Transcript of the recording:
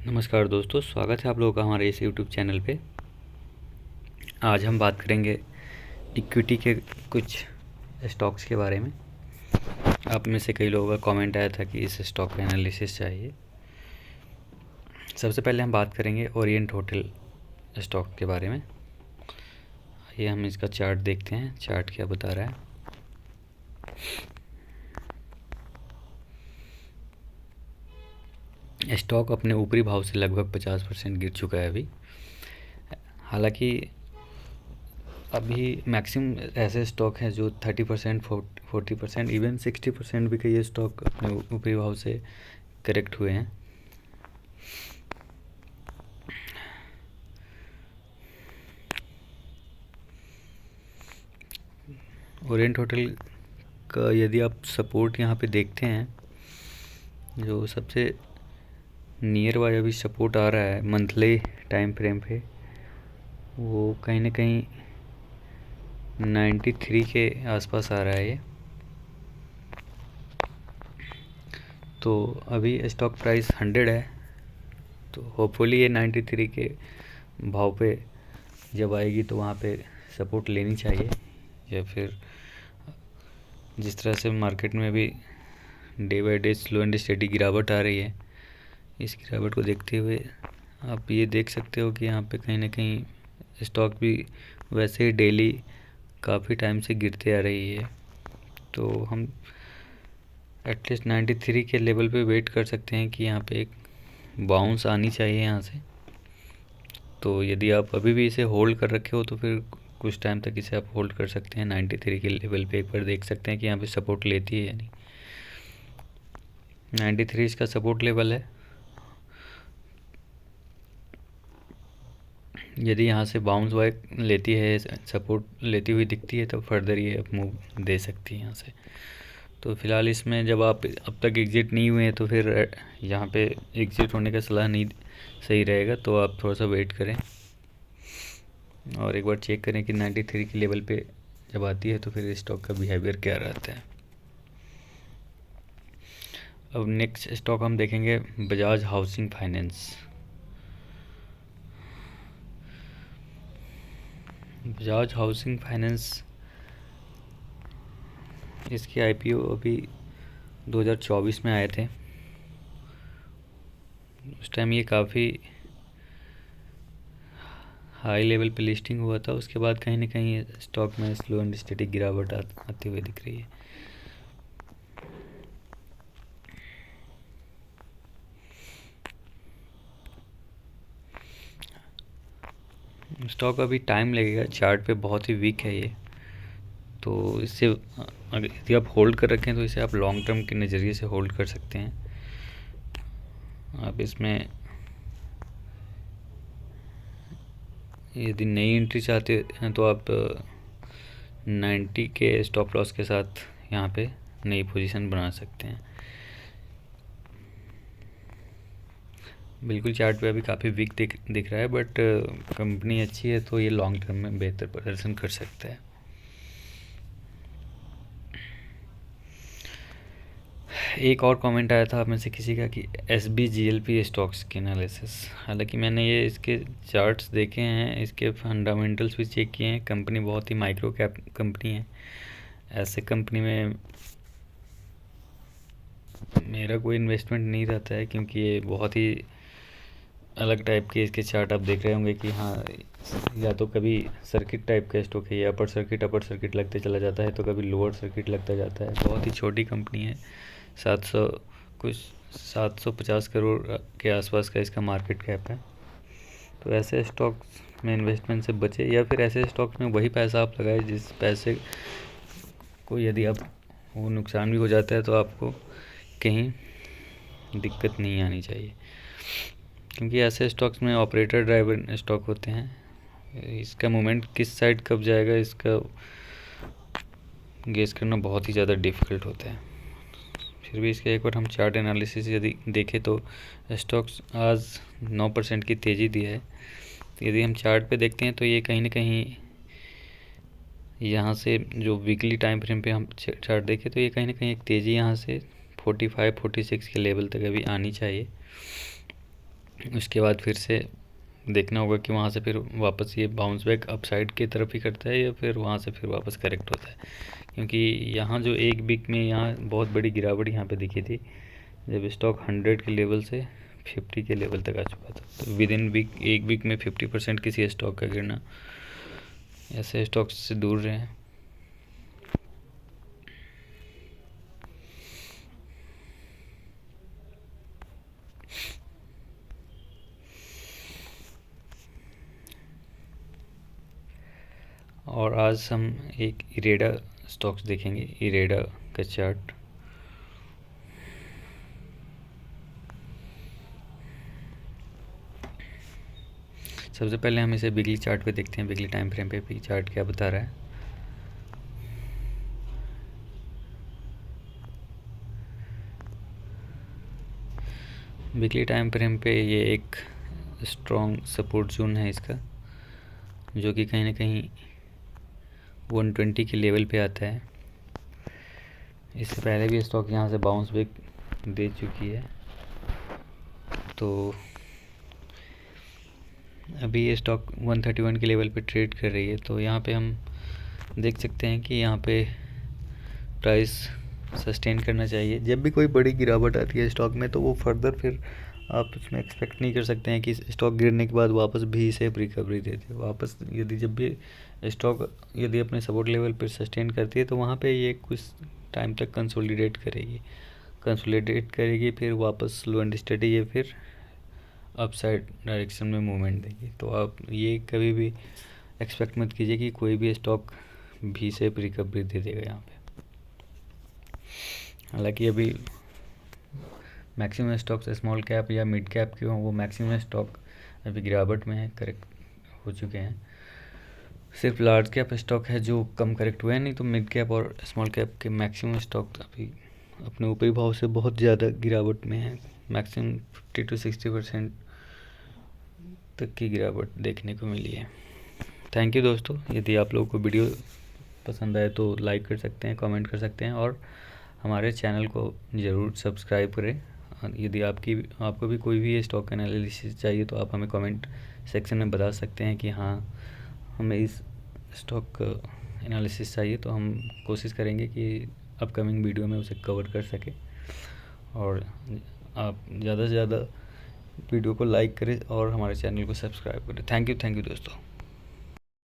नमस्कार दोस्तों, स्वागत है आप लोगों का हमारे इस यूट्यूब चैनल पे। आज हम बात करेंगे इक्विटी के कुछ स्टॉक्स के बारे में। आप में से कई लोगों का कमेंट आया था कि इस स्टॉक का एनालिसिस चाहिए। सबसे पहले हम बात करेंगे ओरिएंट होटल स्टॉक के बारे में। ये हम इसका चार्ट देखते हैं, चार्ट क्या बता रहा है। स्टॉक अपने ऊपरी भाव से लगभग 50% गिर चुका है अभी। हालांकि अभी मैक्सिमम ऐसे स्टॉक हैं जो 30%, 40%, इवन 60% भी कई स्टॉक अपने ऊपरी भाव से करेक्ट हुए हैं। ओरिएंट होटल का यदि आप सपोर्ट यहाँ पे देखते हैं, जो सबसे नियर बाय अभी सपोर्ट आ रहा है मंथली टाइम फ्रेम पे, वो कहीं ना कहीं 93 के आसपास आ रहा है ये। तो अभी स्टॉक प्राइस 100 है, तो होपफुली ये 93 के भाव पे जब आएगी तो वहाँ पे सपोर्ट लेनी चाहिए। या फिर जिस तरह से मार्केट में भी day by day slow and steady गिरावट आ रही है, इस गिरावट को देखते हुए आप ये देख सकते हो कि यहाँ पे कहीं ना कहीं स्टॉक भी वैसे ही डेली काफ़ी टाइम से गिरते आ रही है। तो हम एटलीस्ट 93 के लेवल पे वेट कर सकते हैं कि यहाँ पे एक बाउंस आनी चाहिए यहाँ से। तो यदि आप अभी भी इसे होल्ड कर रखे हो तो फिर कुछ टाइम तक इसे आप होल्ड कर सकते हैं। 93 के लेवल पे एक बार देख सकते हैं कि यहाँ पे सपोर्ट लेती है या नहीं। 93 इसका सपोर्ट लेवल है। यदि यहाँ से बाउंस बैक लेती है, सपोर्ट लेती हुई दिखती है, तो फर्दर ये अप मूव दे सकती है यहाँ से। तो फ़िलहाल इसमें जब आप अब तक एग्ज़िट नहीं हुए हैं तो फिर यहाँ पे एग्ज़िट होने का सलाह नहीं सही रहेगा। तो आप थोड़ा सा वेट करें और एक बार चेक करें कि 93 के लेवल पे जब आती है तो फिर स्टॉक का बिहेवियर क्या रहता है। अब नेक्स्ट स्टॉक हम देखेंगे Bajaj housing finance. Bajaj housing finance, इसके आईपीओ अभी 2024 में आए थे। उस टाइम ये काफ़ी हाई लेवल पे लिस्टिंग हुआ था। उसके बाद कहीं ना कहीं स्टॉक में स्लो एंड स्टेटिक गिरावट आती हुई दिख रही है। स्टॉक अभी टाइम लगेगा, चार्ट पे बहुत ही वीक है ये। तो इससे अगर यदि आप होल्ड कर रखें तो इसे आप लॉन्ग टर्म के नज़रिए से होल्ड कर सकते हैं। आप इसमें यदि नई एंट्री चाहते हैं तो आप 90 के स्टॉप लॉस के साथ यहाँ पे नई पोजीशन बना सकते हैं। बिल्कुल चार्ट पे अभी काफ़ी वीक दिख रहा है, बट कंपनी अच्छी है तो ये लॉन्ग टर्म में बेहतर प्रदर्शन कर सकता है। एक और कमेंट आया था आप में से किसी का कि SBGLP स्टॉक्स की एनालिसिस। हालांकि मैंने ये इसके चार्ट्स देखे हैं, इसके फंडामेंटल्स भी चेक किए हैं। कंपनी बहुत ही माइक्रो कैप कंपनी है। ऐसे कंपनी में मेरा कोई इन्वेस्टमेंट नहीं रहता है, क्योंकि ये बहुत ही अलग टाइप के इसके चार्ट आप देख रहे होंगे कि हाँ, या तो कभी सर्किट टाइप का स्टॉक है, या अपर सर्किट लगते चला जाता है, तो कभी लोअर सर्किट लगता जाता है। बहुत ही छोटी कंपनी है। 700 कुछ 750 करोड़ के आसपास का इसका मार्केट कैप है। तो ऐसे स्टॉक्स में इन्वेस्टमेंट से बचे, या फिर ऐसे स्टॉक्स में वही पैसा आप लगाए जिस पैसे को यदि आप वो नुकसान भी हो जाता है तो आपको कहीं दिक्कत नहीं आनी चाहिए, क्योंकि ऐसे स्टॉक्स में ऑपरेटर ड्राइवर स्टॉक होते हैं। इसका मूवमेंट किस साइड कब जाएगा, इसका गेस करना बहुत ही ज़्यादा डिफ़िकल्ट होता है। फिर भी इसका एक बार हम चार्ट एनालिसिस यदि देखें तो स्टॉक्स आज 9% की तेज़ी दी है। तो यदि हम चार्ट पे देखते हैं तो ये कहीं ना कहीं यहाँ से जो वीकली टाइम फ्रेम पे हम चार्ट देखें तो ये कहीं ना कहीं एक तेज़ी यहाँ से 45-46 के लेवल तक अभी आनी चाहिए। उसके बाद फिर से देखना होगा कि वहाँ से फिर वापस ये बाउंस बैक अपसाइड की तरफ ही करता है या फिर वहाँ से फिर वापस करेक्ट होता है, क्योंकि यहाँ जो एक वीक में यहाँ बहुत बड़ी गिरावट यहाँ पे दिखी थी जब स्टॉक 100 के लेवल से 50 के लेवल तक आ चुका था। तो विद इन वीक, एक वीक में 50% किसी स्टॉक का गिरना, ऐसे स्टॉक्स से दूर रहें। और आज हम एक इरेडा स्टॉक्स देखेंगे, इरेडा का चार्ट। सबसे पहले हम इसे वीकली चार्ट पे देखते हैं, वीकली टाइम फ्रेम पे भी चार्ट क्या बता रहा है। वीकली टाइम फ्रेम पे ये एक स्ट्रॉन्ग सपोर्ट जोन है इसका, जो कि कहीं ना कहीं 120 के लेवल पे आता है। इससे पहले भी स्टॉक यहाँ से बाउंस बैक दे चुकी है, तो अभी ये स्टॉक 131 के लेवल पे ट्रेड कर रही है। तो यहाँ पे हम देख सकते हैं कि यहाँ पे प्राइस सस्टेन करना चाहिए। जब भी कोई बड़ी गिरावट आती है स्टॉक में तो वो फर्दर फिर आप उसमें एक्सपेक्ट नहीं कर सकते हैं कि स्टॉक गिरने के बाद वापस भी से रिकवरी देती है। वापस यदि जब भी स्टॉक यदि अपने सपोर्ट लेवल पर सस्टेन करती है तो वहाँ पे ये कुछ टाइम तक कंसोलिडेट करेगी, फिर वापस स्लो एंड स्टडी ये फिर अपसाइड डायरेक्शन में मूवमेंट देगी। तो आप ये कभी भी एक्सपेक्ट मत कीजिए कि कोई भी स्टॉक भी से रिकवरी दे देगा यहाँ पे। हालांकि अभी मैक्सिमम स्टॉक्स स्मॉल कैप या मिड कैप के हों, वो मैक्सिमम स्टॉक अभी गिरावट में है, करेक्ट हो चुके हैं। सिर्फ लार्ज कैप स्टॉक है जो कम करेक्ट हुए हैं, नहीं तो मिड कैप और स्मॉल कैप के मैक्सिमम स्टॉक अभी अपने ऊपरी भाव से बहुत ज़्यादा गिरावट में है। मैक्सिमम 50 to 60% तक की गिरावट देखने को मिली है। थैंक यू दोस्तों। यदि आप लोगों को वीडियो पसंद आए तो लाइक कर सकते हैं, कमेंट कर सकते हैं और हमारे चैनल को ज़रूर सब्सक्राइब करें। यदि आपको भी कोई भी स्टॉक एनालिसिस चाहिए तो आप हमें कमेंट सेक्शन में बता सकते हैं कि हाँ हमें इस स्टॉक एनालिसिस चाहिए, तो हम कोशिश करेंगे कि अपकमिंग वीडियो में उसे कवर कर सकें। और आप ज़्यादा से ज़्यादा वीडियो को लाइक करें और हमारे चैनल को सब्सक्राइब करें। थैंक यू दोस्तों।